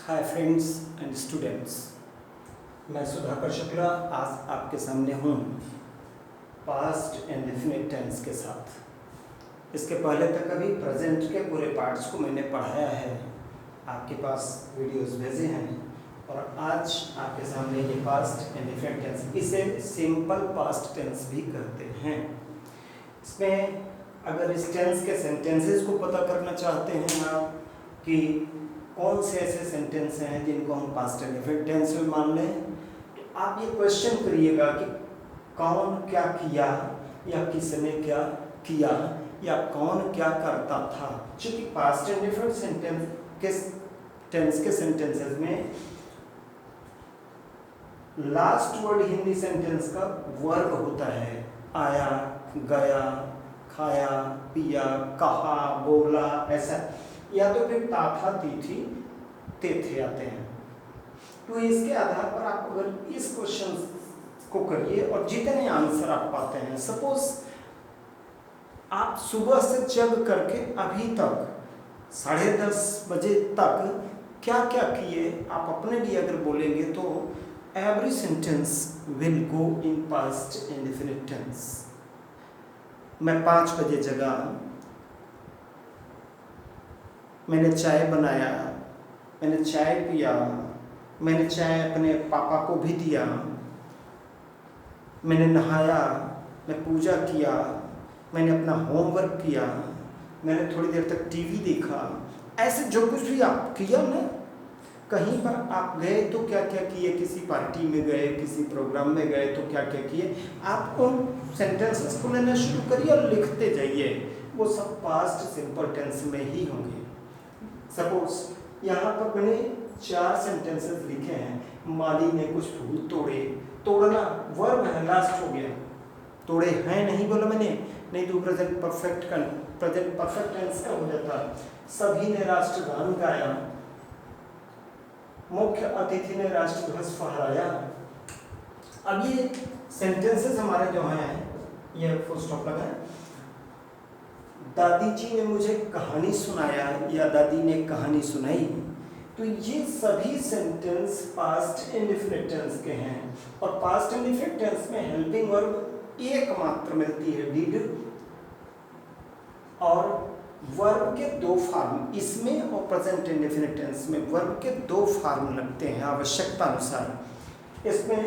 Hi friends and students, मैं सुधाकर शुक्ला आज आपके सामने हूँ पास्ट एंड डेफिनेट टेंस के साथ। इसके पहले तक अभी प्रेजेंट के पूरे पार्ट्स को मैंने पढ़ाया है, आपके पास वीडियोस भेजे हैं और आज आपके सामने ये पास्ट एंड डेफिनेट टेंस, इसे सिंपल पास्ट टेंस भी कहते हैं। इसमें अगर इस टेंस के सेंटेंसेस को पता करना चाहते हैं आप कि कौन से ऐसे सेंटेंस हैं जिनको हम पास्ट एंड डेफिनेट टेंस में मान लें, तो आप ये क्वेश्चन करिएगा कि कौन क्या किया या किसने क्या किया या कौन क्या करता था। क्योंकि पास्ट एंड डेफिनेट टेंस के सेंटेंसेस में लास्ट वर्ड हिंदी सेंटेंस का वर्ब होता है। आया, गया, खाया, पिया, कहा, बोला, ऐसा, या तो फिर था था, थी थी, थे थे आते हैं। तो इसके आधार पर आप अगर इस क्वेश्चन को करिए और जितने आंसर आप पाते हैं, सपोज आप सुबह से जग करके अभी तक 10:30 बजे तक क्या क्या किए, आप अपने लिए अगर बोलेंगे तो every sentence will go in past and definite tense. मैं 5 बजे जगा, मैंने चाय बनाया, मैंने चाय पिया, मैंने चाय अपने पापा को भी दिया, मैंने नहाया, मैं पूजा किया, मैंने अपना होमवर्क किया, मैंने थोड़ी देर तक टीवी देखा। ऐसे जो कुछ भी आप किया ना, कहीं पर आप गए तो क्या क्या किए, किसी पार्टी में गए, किसी प्रोग्राम में गए तो क्या क्या किए, आप उन सेंटेंसेस को लेना शुरू करिए और लिखते जाइए। वो सब पास्ट सिंपल टेंस में ही होंगे। सपोज यहाँ पर मैंने 4 सेंटेंसेस लिखे हैं। माली ने कुछ फूल तोड़े, तोड़ना वर्ब है, लास्ट हो गया। तोड़े हैं नहीं बोला मैंने, नहीं तो प्रेजेंट परफेक्ट टेंस का हो जाता। सभी ने राष्ट्रगान गाया, मुख्य अतिथि ने राष्ट्रध्वज फहराया। अब ये सेंटेंसेस हमारे जो हैं, ये फुल स्टॉप लगा है। दादी जी ने मुझे कहानी सुनाया या दादी ने कहानी सुनाई, तो ये सभी सेंटेंस पास्ट इंडेफिनिट टेंस के हैं। और पास्ट इंडेफिनिट टेंस में हेल्पिंग वर्ब एक मात्र मिलती है, डिड, और वर्ब के 2 फॉर्म, इसमें और प्रेजेंट इंडेफिनिट टेंस में वर्ब के 2 फॉर्म लगते हैं आवश्यकता अनुसार। इसमें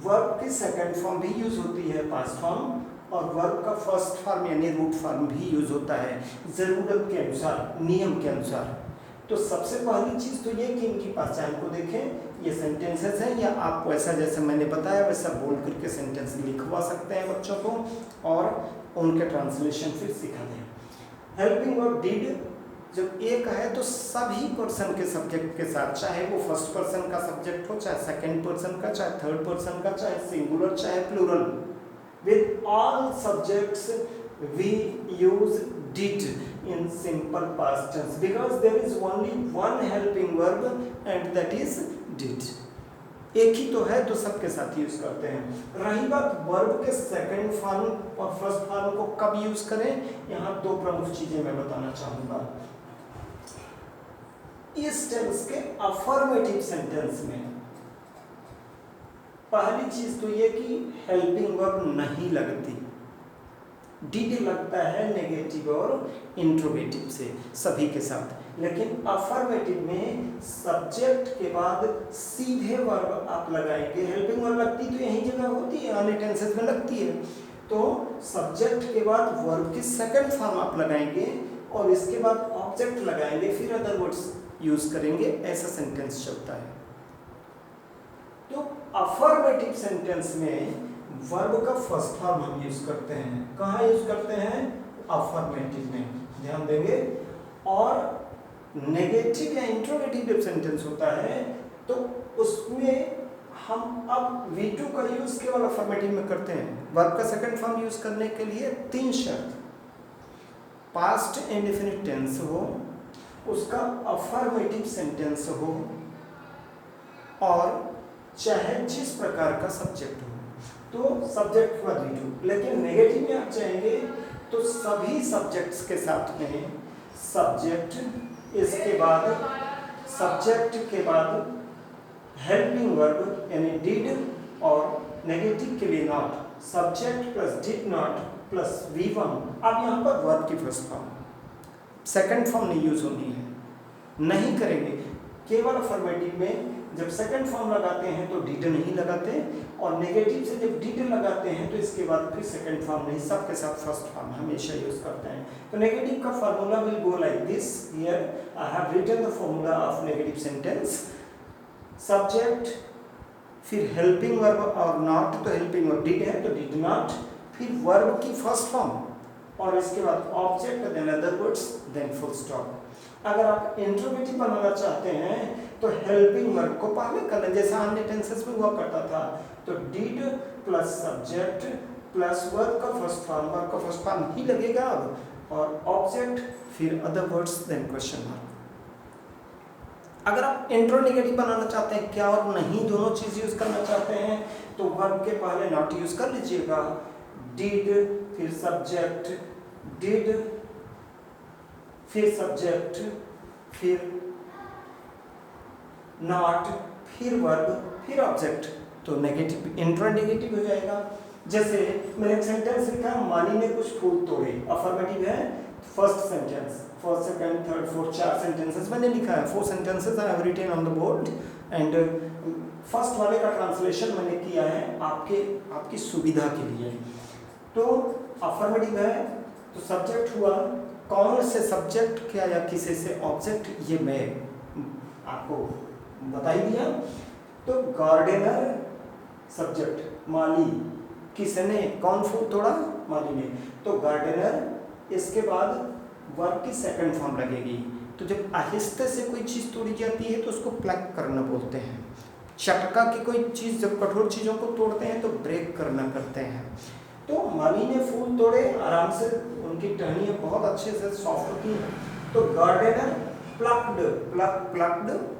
वर्ब की सेकंड फॉर्म भी यूज होती है, पास्ट फॉर्म, और वर्ब का फर्स्ट फॉर्म यानी रूट फॉर्म भी यूज होता है जरूरत के अनुसार, नियम के अनुसार। तो सबसे पहली चीज तो ये कि इनकी पहचान को देखें। ये सेंटेंसेस हैं, या आप वैसा जैसे मैंने बताया वैसा बोल करके सेंटेंस लिखवा सकते हैं बच्चों को, और उनके ट्रांसलेशन फिर सिखा दें। हेल्पिंग वर्ब डिड जब एक है तो सभी पर्सन के सब्जेक्ट के साथ, चाहे वो फर्स्ट पर्सन का सब्जेक्ट हो, चाहे सेकंड पर्सन का, चाहे थर्ड पर्सन का, चाहे सिंगुलर चाहे plural, with all subjects we use did in simple past tense because there is only one helping verb and that is did। एक ही तो है तो सबके साथ यूज करते हैं। रही बात वर्ब के सेकंड फॉर्म और फर्स्ट फॉर्म को कब यूज करें, यहाँ 2 प्रमुख चीजें मैं बताना चाहूंगा। इस टेंस के अफर्मेटिव सेंटेंस में पहली चीज तो ये कि हेल्पिंग वर्ब नहीं लगती, डिड लगता है नेगेटिव और इंट्रोगेटिव से सभी के साथ। लेकिन अफर्मेटिव में सब्जेक्ट के बाद सीधे वर्ब आप लगाएंगे। हेल्पिंग वर्ब लगती तो यही जगह होती है, अन्य टेंसेस में लगती है, तो सब्जेक्ट के बाद वर्ब की सेकंड फॉर्म आप लगाएंगे और इसके बाद ऑब्जेक्ट लगाएंगे, फिर अदर वर्ड्स यूज करेंगे, ऐसा सेंटेंस चलता है। तो अफर्मेटिव सेंटेंस में वर्ब का फर्स्ट फॉर्म हम यूज करते हैं। कहाँ यूज करते हैं? अफर्मेटिव में, ध्यान देंगे। और नेगेटिव या इंट्रोगेटिव जब सेंटेंस होता है तो उसमें हम अब V2 का यूज केवल अफर्मेटिव में करते हैं। वर्ब का सेकंड फॉर्म यूज करने के लिए 3 शर्त, पास्ट इंडेफिनिट टेंस हो, उसका अफर्मेटिव सेंटेंस हो, और चाहे जिस प्रकार का सब्जेक्ट हो। तो सब्जेक्ट के बाद V2, लेकिन नेगेटिव में आप चाहेंगे तो सभी सब्जेक्ट्स के साथ में सब्जेक्ट, इसके बाद सब्जेक्ट के बाद हेल्पिंग वर्ब यानी डिड और नेगेटिव के लिए not, subject plus did not plus V1। अब यहाँ पर वर्ब की फर्स्ट फॉर्म, सेकंड फॉर्म नहीं यूज होनी है, नहीं करेंगे। केवल अफर्मेटिव में जब सेकंड फॉर्म लगाते हैं तो डिड नहीं लगाते, और नेगेटिव से जब डिड लगाते हैं तो इसके बाद फिर सेकंड फॉर्म नहीं, सबके साथ फर्स्ट फॉर्म हमेशा यूज करते हैं। तो नेगेटिव का formula will go like this. Here I have written the formula of negative sentence. Subject, फिर हेल्पिंग वर्ब और नॉट, तो हेल्पिंग वर्ब डिड है तो डिड नॉट, फिर वर्ब की फर्स्ट फॉर्म और इसके बाद object, then other words, then full stop. अगर आप इंट्रोगेटिव बनाना चाहते हैं तो हेल्पिंग वर्ब को पहले कर लें, जैसा अन्य टेंसेस में हुआ करता था। तो did plus subject plus verb का फर्स्ट फॉर्म, वर्ब का फर्स्ट फॉर्म ही लगेगा अब, और ऑब्जेक्ट, फिर other words, then question mark. अगर आप इंट्रोनेगेटिव बनाना चाहते हैं क्या और नहीं दोनों चीज यूज करना चाहते हैं तो वर्ब के पहले नॉट यूज कर लीजिएगा। डिड फिर सब्जेक्ट, डिड फिर सब्जेक्ट, फिर नॉट, फिर वर्ब, फिर ऑब्जेक्ट, तो नेगेटिव इंट्रोनेगेटिव हो जाएगा। जैसे मैंने एक सेंटेंस लिखा, माली ने कुछ फूल तोड़े, अफर्मेटिव है, first sentence, first second third fourth, 4 sentences मैंने लिखा है, 4 sentences I have written on the board, and first वाले का ट्रांसलेशन मैंने किया है आपकी सुविधा के लिए। तो अफर्मेटिव है तो सब्जेक्ट हुआ, कौन से सब्जेक्ट क्या या किसी से ऑब्जेक्ट, ये मैं आपको बता ही दिया। तो गार्डनर सब्जेक्ट, माली, किसने कौन फूल तोड़ा, माली ने, तो गार्डनर। इसके बाद वर्ब की सेकंड फॉर्म लगेगी। तो जब आहिस्ते से कोई चीज़ तोड़ी जाती है तो उसको प्लग करना बोलते हैं। चटका की कोई चीज़ जब कठोर चीज़ों को तोड़ते हैं तो ब्रेक करना करते हैं। तो माली ने फूल तोड़े, आराम से उनकी टहनियाँ बहुत अच्छे से सॉफ्ट की। तो gardener plucked,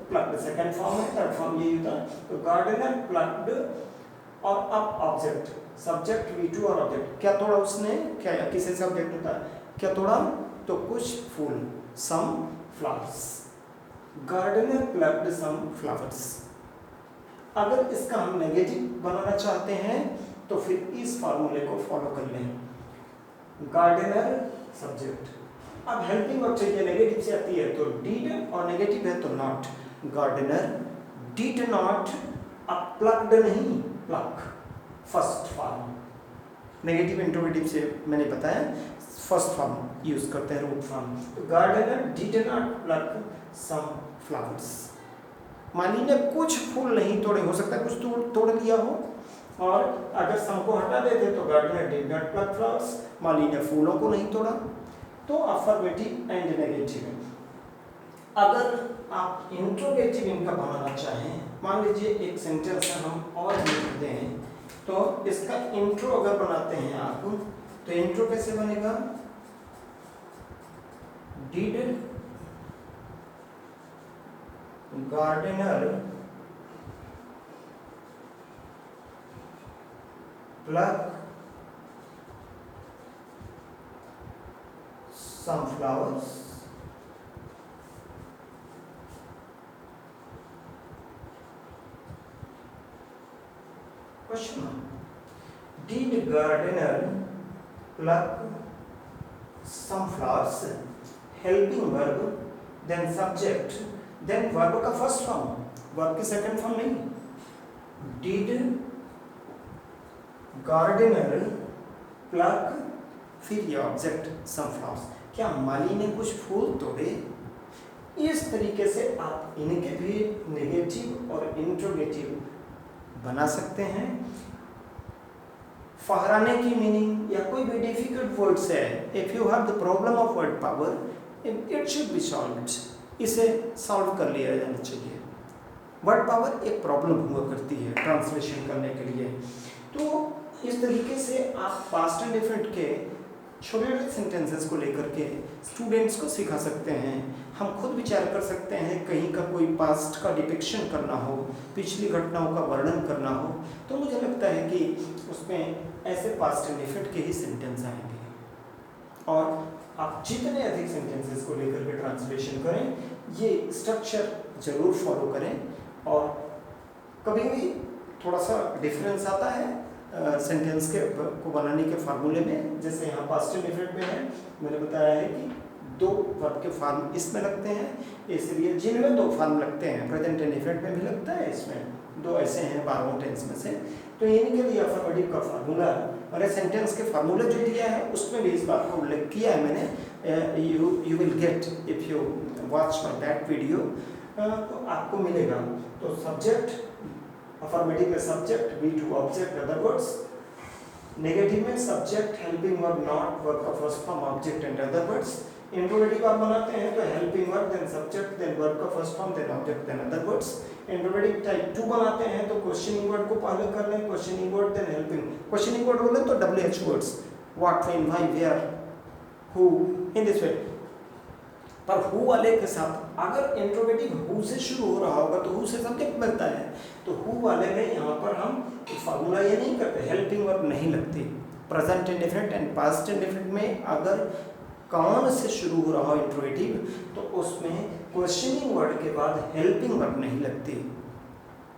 plucked second form है, थर्ड फॉर्म यही होता है। तो गार्डनर प्लक्ड, और अब ऑब्जेक्ट, सब्जेक्ट V2 और ऑब्जेक्ट, क्या तोड़ा उसने, क्या या किसी से ऑब्जेक्ट होता है, क्या तोड़ा, तो कुछ फूल, some flowers. Gardener plucked some flowers. अगर इसका हम नेगेटिव बनाना चाहते हैं तो फिर इस फार्मूले को फॉलो कर लें। गार्डनर सब्जेक्ट, अब हेल्पिंग वर्ब चाहिए, नेगेटिव से आती है तो डिड, और नेगेटिव है तो नॉट। गार्डनर डिड नॉट, अब प्लक्ड नहीं, pluck, first form. Negative interrogative से मैंने बताया फर्स्ट फॉर्म यूज करते हैं, रूट फॉर्म। तो gardener did not pluck some flowers. माली ने कुछ फूल नहीं तोड़े, हो सकता है कुछ तोड़ लिया हो, और अगर सम को हटा देते तो gardener did not pluck flowers, माली ने फूलों को नहीं तोड़ा। तो अफर्मेटिव एंड नेगेटिव। अगर आप इंट्रोगेटिव इनका बनाना चाहें, मान लीजिए एक सेंटेंस हम और लिख दें, तो इसका इंट्रो अगर बनाते हैं आप, तो इंट्रो कैसे बनेगा, did gardener pluck some flowers, question mark, did gardener pluck some flowers, helping verb, then subject, then verb का first form, verb की second form नहीं, did gardener pluck, फिर ये ऑब्जेक्ट सम फ्लावर्स, क्या माली ने कुछ फूल तोड़े। इस तरीके से आप इनके भी नेगेटिव और इंट्रोगेटिव बना सकते हैं। फहराने की मीनिंग या कोई भी डिफिकल्ट वर्ड्स है, if you have the problem of word power it should be solved, इसे सॉल्व कर लिया जाना चाहिए। वर्ड पावर एक प्रॉब्लम हुआ करती है ट्रांसलेशन करने के लिए। तो इस तरीके से आप पास्ट एंड डिफरेंट के छोटे छोटे सेंटेंसेस को लेकर के स्टूडेंट्स को सिखा सकते हैं। हम खुद विचार कर सकते हैं, कहीं का कोई पास्ट का डिपिक्शन करना हो, पिछली घटनाओं का वर्णन करना हो, तो मुझे लगता है कि उसमें ऐसे पास्ट एंड डिफरेंट के ही सेंटेंस आएंगे। और आप जितने अधिक सेंटेंसेस को लेकर के ट्रांसलेशन करें, ये स्ट्रक्चर जरूर फॉलो करें। और कभी भी थोड़ा सा डिफरेंस आता है सेंटेंस के को बनाने के फार्मूले में। जैसे यहाँ पास्ट इंडेफिनिट में है, मैंने बताया है कि 2 वर्ब के फार्म इसमें लगते हैं, इसलिए जिनमें 2 फार्म लगते हैं, प्रेजेंट इंडेफिनिट में भी लगता है, इसमें 2 ऐसे हैं 12 टेंस में से, तो इनके लिए अफर्मेटिव का फार्मूला और सेंटेंस के फार्मूले जो दिया है उसमें भी इस बात का उल्लेख किया है मैंने। You will get if you watch my that video, तो आपको मिलेगा। तो सब्जेक्ट अफर्मेटिव में subject, V two object, other words. Negative में subject, helping verb, not, verb का first form, object and other words. Interrogative आप बनाते हैं तो helping verb, then subject, then verb का first form, then object, then other words. Interrogative type 2 बनाते हैं तो क्वेश्चनिंग वर्ड को पहले कर लें, questioning word then helping. Questioning word बोले तो WH words, what, when, why, where, who, in this way. पर हु वाले के साथ अगर इंट्रोगेटिव हु से शुरू हो रहा होगा तो हु से सब्जेक्ट बनता है, तो हु वाले में यहाँ पर हम फार्मूला ये नहीं करते, हेल्पिंग वर्ब नहीं लगती। Present indefinite and past indefinite में अगर कौन से शुरू हो रहा हो इंट्रोगेटिव तो उसमें क्वेश्चनिंग वर्ड के बाद हेल्पिंग वर्ब नहीं लगती।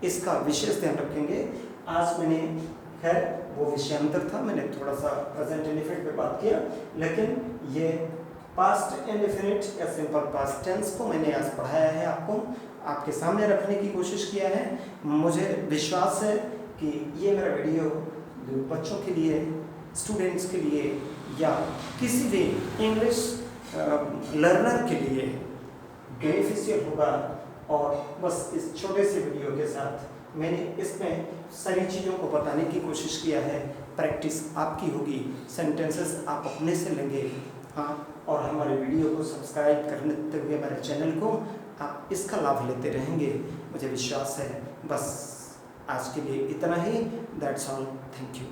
इसका विशेष ध्यान रखेंगे। आज मैंने खैर वो विषयांतर था, मैंने थोड़ा सा प्रेजेंट इंडेफिनिट पे बात किया, लेकिन ये पास्ट इंडेफिनिट या सिंपल पास्ट टेंस को मैंने आज पढ़ाया है, आपको आपके सामने रखने की कोशिश किया है। मुझे विश्वास है कि ये मेरा वीडियो बच्चों के लिए, स्टूडेंट्स के लिए या किसी भी इंग्लिश लर्नर के लिए बेनिफिशियल होगा। और बस इस छोटे से वीडियो के साथ मैंने इसमें सारी चीज़ों को बताने की कोशिश किया है। प्रैक्टिस आपकी होगी, सेंटेंसेस आप अपने से लेंगे, हाँ, और हमारे वीडियो को सब्सक्राइब करते हुए हमारे चैनल को आप इसका लाभ लेते रहेंगे, मुझे विश्वास है। बस आज के लिए इतना ही, दैट्स ऑल, थैंक यू।